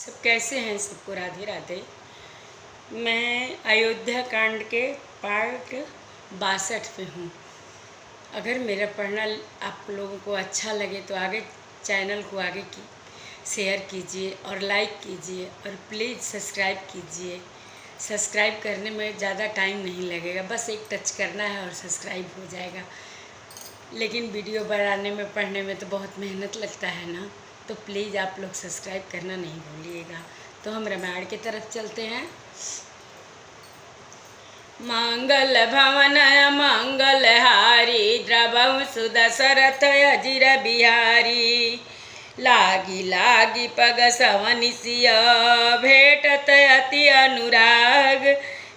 सब कैसे हैं? सबको राधे राधे। मैं अयोध्या कांड के पार्ट 62 पे हूँ। अगर मेरा पढ़ना आप लोगों को अच्छा लगे तो आगे चैनल को आगे की शेयर कीजिए और लाइक कीजिए और प्लीज़ सब्सक्राइब कीजिए। सब्सक्राइब करने में ज़्यादा टाइम नहीं लगेगा, बस एक टच करना है और सब्सक्राइब हो जाएगा। लेकिन वीडियो बनाने में पढ़ने में तो बहुत मेहनत लगता है ना, तो प्लीज़ आप लोग सब्सक्राइब करना नहीं भूलिएगा। तो हम रामायण की तरफ चलते हैं। मंगल भवन मंगल हारी द्रवहु सुदशरथ अजिर बिहारी। लागी लागी पग सवनिसिय भेटत अति अनुराग।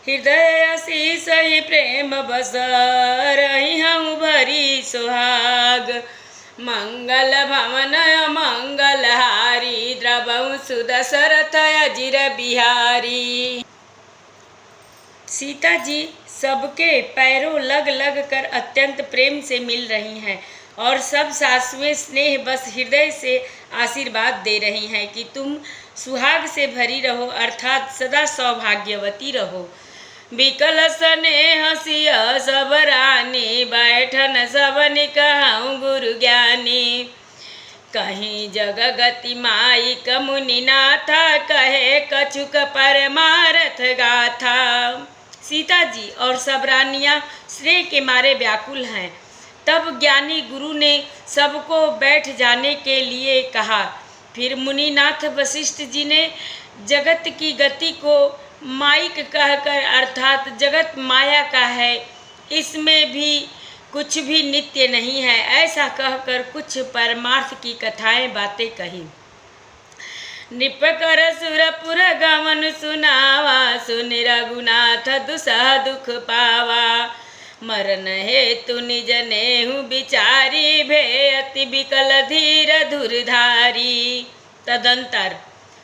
हृदय शीस ही प्रेम बस रही हूँ भरी सुहाग। मंगल भवन मंगल हारी द्रवहु सुदशरथ अजिर बिहारी। सीता जी सबके पैरों लग लग कर अत्यंत प्रेम से मिल रही हैं और सब सासुएं स्नेह बस हृदय से आशीर्वाद दे रही हैं कि तुम सुहाग से भरी रहो, अर्थात सदा सौभाग्यवती रहो। बिकल स्नेह सिय सब रानी बैठन सबन कहूँ गुरु ज्ञानी। कहीं जगगति माई मुनि नाथा कहे कछुक परमारथ गाथा। सीता जी और सब रानियाँ स्नेह के मारे व्याकुल हैं। तब ज्ञानी गुरु ने सबको बैठ जाने के लिए कहा। फिर मुनिनाथ वशिष्ठ जी ने जगत की गति को माइक कहकर, अर्थात जगत माया का है, इसमें भी कुछ भी नित्य नहीं है, ऐसा कहकर कुछ परमार्थ की कथाएं बातें कही। निपकर सुरपुर गमन सुनावा, सुन रघुनाथ दुसह दुख पावा। मरन हेतु निज नेहु बिचारी, भे अति बिकल धीर धुरधारी। तदंतर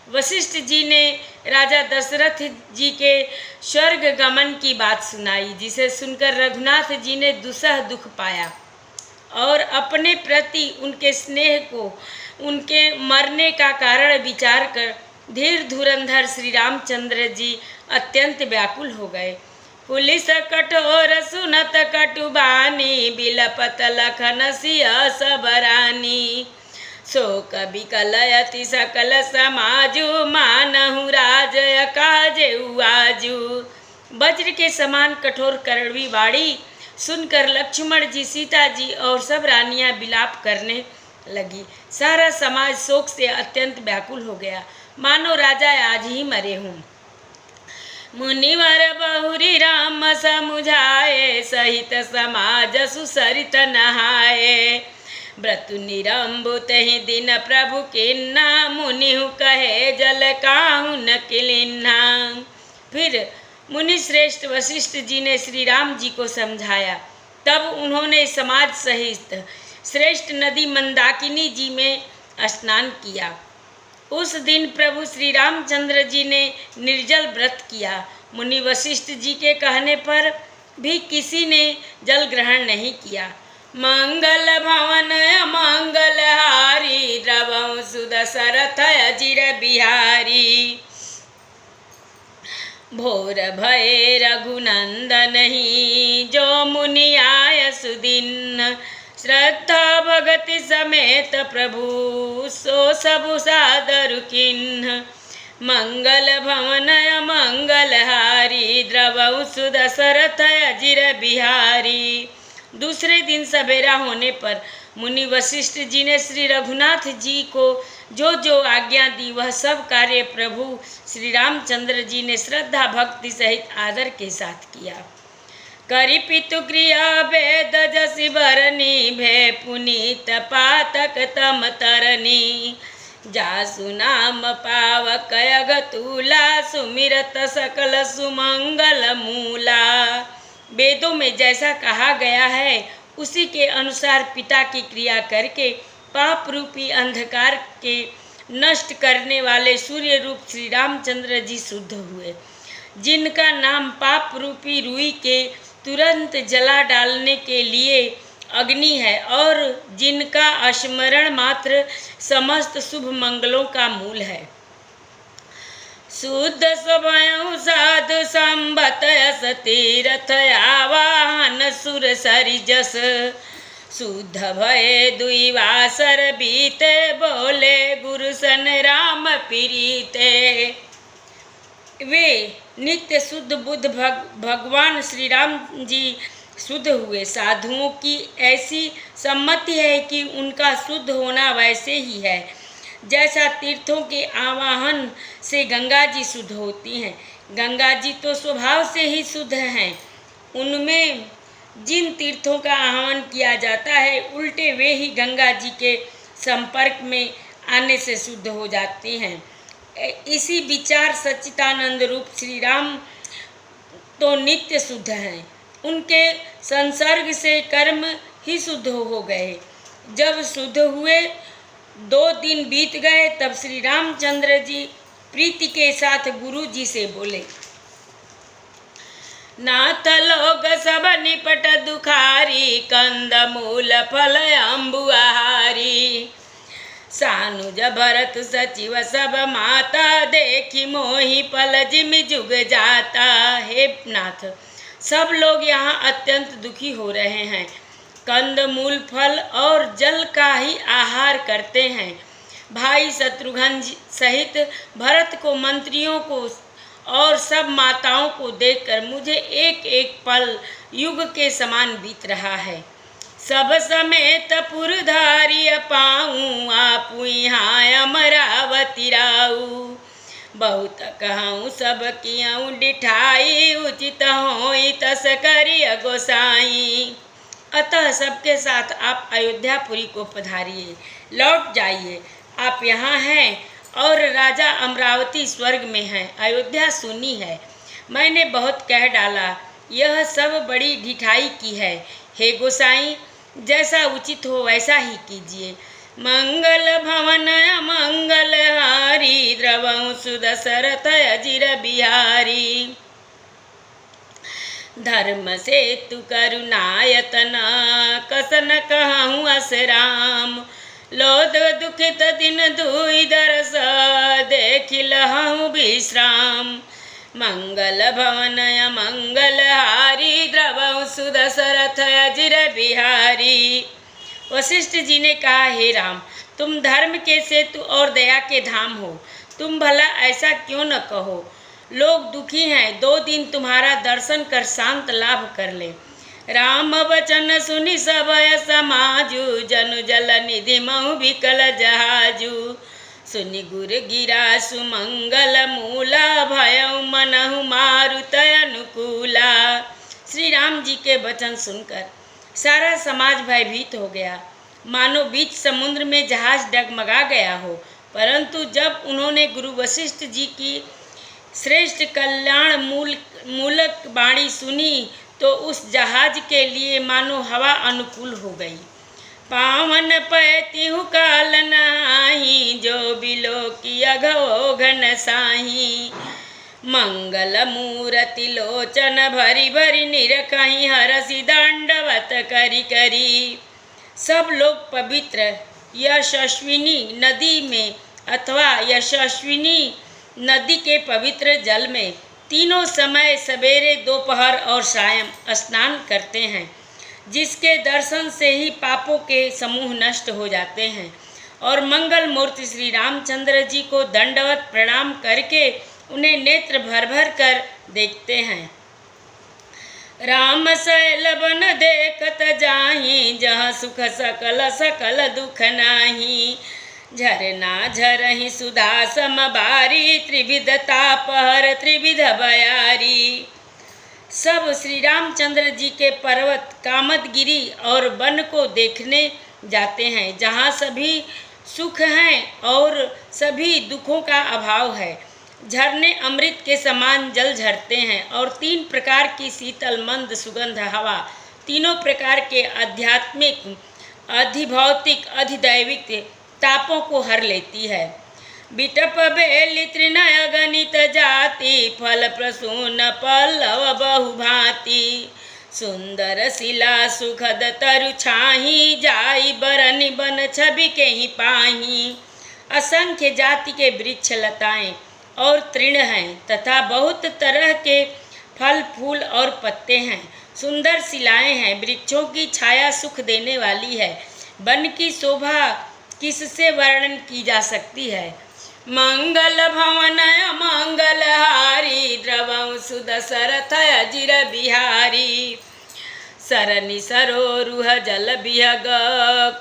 वशिष्ठ जी ने राजा दशरथ जी के स्वर्ग गमन की बात सुनाई, जिसे सुनकर रघुनाथ जी ने दुसह दुख पाया और अपने प्रति उनके स्नेह को, उनके मरने का कारण विचार कर धीर धुरंधर श्री रामचंद्र जी अत्यंत व्याकुल हो गए। पुलिस कठोर सुनत कटुबानी, बिलपत लखन सिय सब रानी। शोक बिकल अति सकल समाजु, मानहु राज काजु आजु। वज्र के समान कठोर करड़ी वाणी सुनकर लक्ष्मण जी, सीता जी और सब रानियां विलाप करने लगी। सारा समाज शोक से अत्यंत व्याकुल हो गया, मानो राजा आज ही मरे हों। मुनिवर बहुरी राम समुझाए, सहित समाज सुसरित नहाए। व्रत निरंबुत ही दिन प्रभु किन्ना, मुनिहु कहे जल काहू न किलिन्ना। फिर मुनि श्रेष्ठ वशिष्ठ जी ने श्री राम जी को समझाया। तब उन्होंने समाज सहित श्रेष्ठ नदी मंदाकिनी जी में स्नान किया। उस दिन प्रभु श्री रामचंद्र जी ने निर्जल व्रत किया। मुनि वशिष्ठ जी के कहने पर भी किसी ने जल ग्रहण नहीं किया। मंगल भवन मंगल हारी, द्रवहु सुदशरथ अजिर बिहारी। भोर भये रघुनंदन ही, जो मुनि आय सुदिन। श्रद्धा भगति समेत प्रभु, सो सबु सादर किन्ह। मंगल भवन मंगल हारी, द्रवहु सुदशरथ अजिर बिहारी। दूसरे दिन सवेरा होने पर मुनि वशिष्ठ जी ने श्री रघुनाथ जी को जो जो आज्ञा दी, वह सब कार्य प्रभु श्री रामचंद्र जी ने श्रद्धा भक्ति सहित आदर के साथ किया। करि पितु क्रिया वेद जसि बरनी, भे पुनीत पातक तम तरनी। जासु नाम पावक अगतूला, सुमिरत सकल सुमंगल मूला। वेदों में जैसा कहा गया है उसी के अनुसार पिता की क्रिया करके पाप रूपी अंधकार के नष्ट करने वाले सूर्य रूप श्री रामचंद्र जी शुद्ध हुए, जिनका नाम पाप रूपी रुई के तुरंत जला डालने के लिए अग्नि है और जिनका स्मरण मात्र समस्त शुभ मंगलों का मूल है। शुद्ध स्वयं साधु संबत यस तीरथ आवाहन सुर सरि जस शुद्ध भये दुई वासर बीते बोले गुरु सन राम प्रीते। वे नित्य शुद्ध बुद्ध भगवान श्री राम जी शुद्ध हुए। साधुओं की ऐसी सम्मति है कि उनका शुद्ध होना वैसे ही है जैसा तीर्थों के आवाहन से गंगा जी शुद्ध होती हैं। गंगा जी तो स्वभाव से ही शुद्ध हैं, उनमें जिन तीर्थों का आह्वान किया जाता है उल्टे वे ही गंगा जी के संपर्क में आने से शुद्ध हो जाते हैं। इसी विचार सच्चिदानंद रूप श्री राम तो नित्य शुद्ध हैं, उनके संसर्ग से कर्म ही शुद्ध हो गए। जब शुद्ध हुए 2 दिन बीत गए तब श्री रामचंद्र जी प्रीति के साथ गुरु जी से बोले, नाथ लोग सब निपट दुखारी कंद मूल फल अम्बु आहारी सानुज भरत सचिव सब माता देखी मोहि पल जिम जुग जाता। हे नाथ, सब लोग यहाँ अत्यंत दुखी हो रहे हैं, कंद मूल फल और जल का ही आहार करते हैं। भाई शत्रुघ्न सहित भरत को, मंत्रियों को और सब माताओं को देखकर मुझे एक एक पल युग के समान बीत रहा है। सब समेत पुरधारी पाऊँ आपु यहाँ अमरावती राऊ बहुत कहूँ सब कियाँ डिठाई उचित होई तस करिय गोसाई। अतः सबके साथ आप अयोध्यापुरी को पधारिए, लौट जाइए। आप यहाँ हैं और राजा अमरावती स्वर्ग में है, अयोध्या सुनी है। मैंने बहुत कह डाला, यह सब बड़ी ढिठाई की है। हे गोसाई, जैसा उचित हो वैसा ही कीजिए। मंगल भवन मंगल हारी द्रवं सुदशरथ अजिर बिहारी धर्म से तु करुणायतन कसन कहूँ अस राम लोद दुखित दिन दुई दरस देखि लहूँ विश्राम मंगल भवन मंगल हारी द्रवं सुदशरथ अजिर बिहारी। वशिष्ठ जी ने कहा, हे राम, तुम धर्म के सेतु और दया के धाम हो, तुम भला ऐसा क्यों न कहो। लोग दुखी हैं, 2 दिन तुम्हारा दर्शन कर शांत लाभ कर ले। राम वचन सुनि सबय समाजु जनु जल निधि महु विकल जहाजु सुनि गुर गिरा सुमंगल मूला भयउ मनहु मारुत अनुकूला। श्री राम जी के वचन सुनकर सारा समाज भयभीत हो गया, मानो बीच समुद्र में जहाज डगमगा गया हो। परंतु जब उन्होंने गुरु वशिष्ठ जी की श्रेष्ठ कल्याण मूलक वाणी सुनी तो उस जहाज के लिए मानो हवा अनुकूल हो गई। पावन पैतिहु काल नाही जो बिलो की अघो घन साही मंगल मूरति लोचन भरी भरी निरखहि हरसि दंडवत करी करी। सब लोग पवित्र यशस्विनी नदी में अथवा यशस्विनी नदी के पवित्र जल में तीनों समय सवेरे, दोपहर और सायं स्नान करते हैं, जिसके दर्शन से ही पापों के समूह नष्ट हो जाते हैं। और मंगल मूर्ति श्री रामचंद्र जी को दंडवत प्रणाम करके उन्हें नेत्र भर भर कर देखते हैं। राम शैल बन देखत जाहि जहाँ सुख सकल सकल दुख नाही झरना झरहि सुधा सम बारी त्रिविध तापहर त्रिविध बयारी। सब श्री रामचंद्र जी के पर्वत कामदगिरी और वन को देखने जाते हैं, जहाँ सभी सुख हैं और सभी दुखों का अभाव है। झरने अमृत के समान जल झरते हैं और 3 प्रकार की शीतल मंद सुगंध हवा तीनों प्रकार के आध्यात्मिक, अधिभौतिक, अधिदैविक तापों को हर लेती है। बिटप बेली तृणय गणित जाति फल प्रसून पल्लव बहुभांति सुंदर शिला सुखद तरु छाही जाई बरनि बन छवि के ही पाही। असंख्य जाति के वृक्ष लताएं और तृण हैं तथा बहुत तरह के फल फूल और पत्ते हैं। सुंदर शिलाएं हैं, वृक्षों की छाया सुख देने वाली है। वन की शोभा किससे वर्णन की जा सकती है। मंगल भवन मंगलहारी द्रवं सुदशरथ अजिर बिहारी। सरनि सरोरुह जल बिहग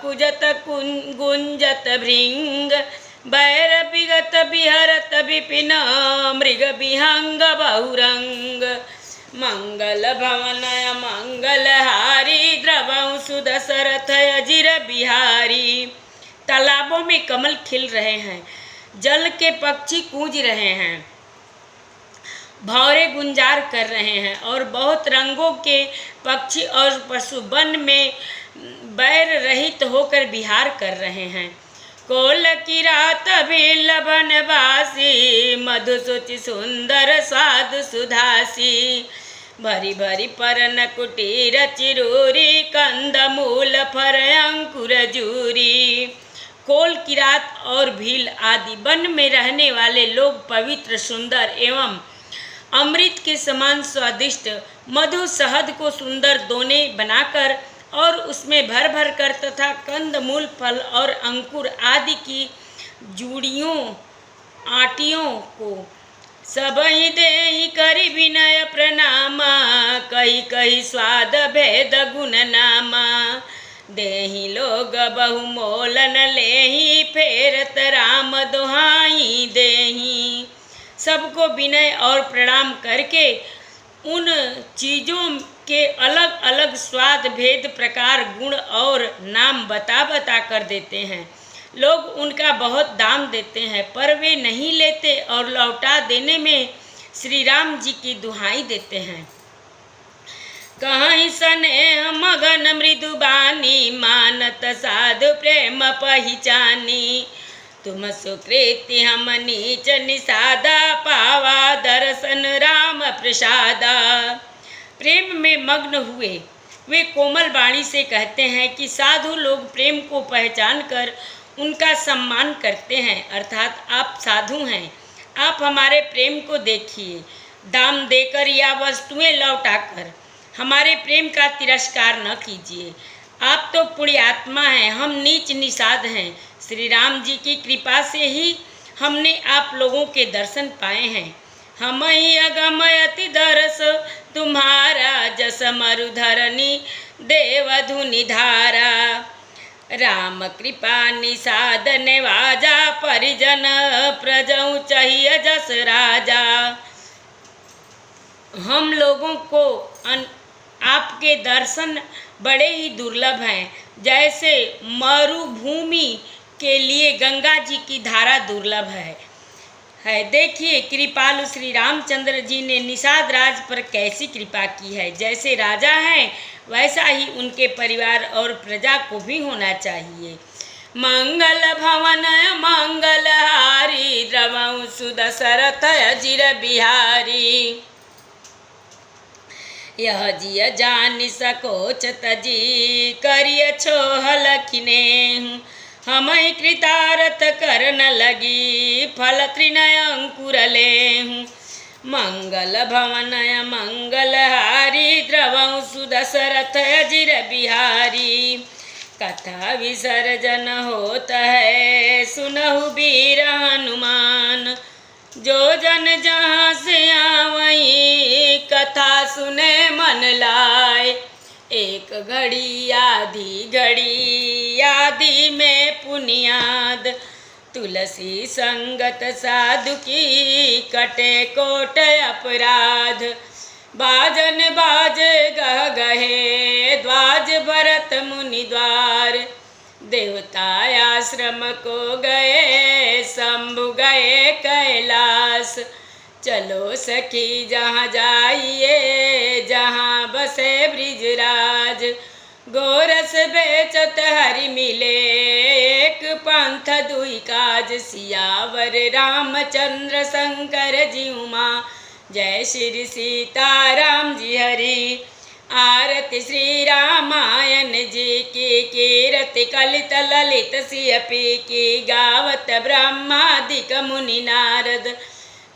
कुजत गुंजत भृंग बैर विगत बिहरत विपिन मृग विहंग बहुरंग। मंगल भवन मंगलहारी द्रवं सुदशरथ अजिर बिहारी। तालाबों में कमल खिल रहे हैं, जल के पक्षी कूंज रहे हैं, भौरे गुंजार कर रहे हैं और बहुत रंगों के पक्षी और पशु वन में बैर रहित होकर विहार कर रहे हैं। कोल की रात भी बनवासी मधु सुचि सुंदर स्वाद सुधासी। भरी भरी परन कुटीर चिरूरी कंद मूल फर अंकुर जूरी। कोल किरात और भील आदि वन में रहने वाले लोग पवित्र सुंदर एवं अमृत के समान स्वादिष्ट मधु शहद को सुंदर दोने बनाकर और उसमें भर भर कर तथा कंद मूल फल और अंकुर आदि की जूड़ियों आटियों को सबहि देहि करि विनय प्रणामा। कही कही स्वाद भेद गुण नामा। देहि लोग बहुमोलन लेहि फेरत राम दुहाई देहि। सबको विनय और प्रणाम करके उन चीज़ों के अलग अलग स्वाद भेद प्रकार गुण और नाम बता बता कर देते हैं। लोग उनका बहुत दाम देते हैं पर वे नहीं लेते और लौटा देने में श्री राम जी की दुहाई देते हैं। कहीं स्नेह मगन मृदुबानी मानत साधु प्रेम पहिचानी। तुम सुकृति हम नीच निषादा पावा दर्शन राम प्रसादा। प्रेम में मग्न हुए वे कोमल वाणी से कहते हैं कि साधु लोग प्रेम को पहचान कर उनका सम्मान करते हैं, अर्थात आप साधु हैं, आप हमारे प्रेम को देखिए। दाम देकर या वस्तुएं लौटाकर हमारे प्रेम का तिरस्कार न कीजिए। आप तो पुण्यात्मा हैं, हम नीच निषाद हैं। श्री राम जी की कृपा से ही हमने आप लोगों के दर्शन पाए हैं। हम ही अगमयति दरस तुम्हारा जस मरुधरनी देवधुनि धारा। राम कृपा निषाद नेवाजा परिजन प्रजऊ चाहिए जस राजा। हम लोगों को आपके दर्शन बड़े ही दुर्लभ हैं, जैसे मरुभूमि के लिए गंगा जी की धारा दुर्लभ है। देखिए कृपालु श्री रामचंद्र जी ने निषाद राज पर कैसी कृपा की है। जैसे राजा हैं वैसा ही उनके परिवार और प्रजा को भी होना चाहिए। मंगल भवन मंगलहारी द्रवं सुदशरथ अजिर बिहारी। यह जिय जानि सकोच तजी करिय छोह लखिने। हमहि कृतारथ करन लगी फल तृणय अंकुर लेहूँ। मंगल भवन मंगलहारी द्रवं सुदशरथ अजिर बिहारी। कथा विसर्जन होत है सुनहु वीर हनुमान। जो जन जहाँ से आवई कथा सुने मन लाए। एक घड़ी आधी में पुनियाद। तुलसी संगत साधु की कटे कोट अपराध। बाजन बाजे गह गहे द्वाज भरत मुनि द्वार। देवता आश्रम को गए शंभु गए कैलाश। चलो सखी जहाँ जाइए जहाँ बसे ब्रिजराज। गोरस बेचत हरि मिले एक पंथ दुई काज। सियावर रामचंद्र शंकर जी उमा जय श्री सीताराम जी हरि। आरती श्री रामायण जी की कीरति कलित ललित सियपी की। गावत ब्रह्मादिक मुनि नारद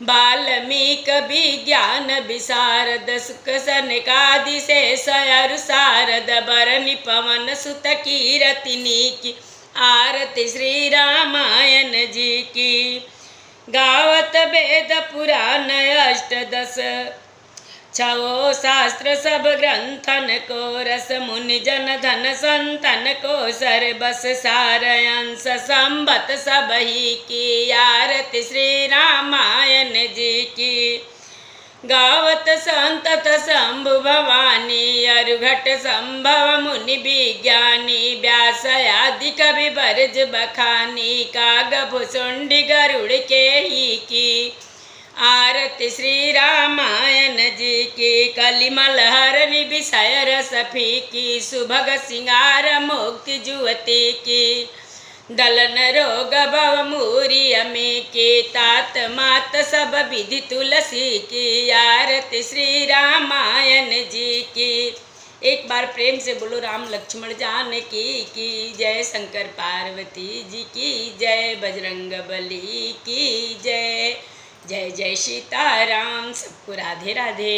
वाल्मीकि विज्ञान विशारद सुख सनकादि शेष अरु शारद बरनि पवन सुत कीरतिनी की आरती श्री रामायण जी की। गावत वेद पुराण अष्टदश छवो शास्त्र सब ग्रंथन को रस मुनि जन धन संतन को सर्वस सार अंश संबत सब ही की आरती श्री रामायण जी की। गावत संतत शंभु भवानी अरुघट संभव मुनि विज्ञानी व्यास आदि कवि बरज बखानी काग भुसुंडी गरुड़ के ही की आरती श्री रामायण जी की। कलिमल हरनि विषय रस फीकी सुभग सिंगार मुक्ति जुवती की दलन रोग भव मूरी अमी की तात मात सब विधि तुलसी की आरती श्री रामायण जी की। एक बार प्रेम से बोलो राम लक्ष्मण जानकी की जय, शंकर पार्वती जी की जय, बजरंग बली की जय। जय जय सीताराम। सबको राधे राधे।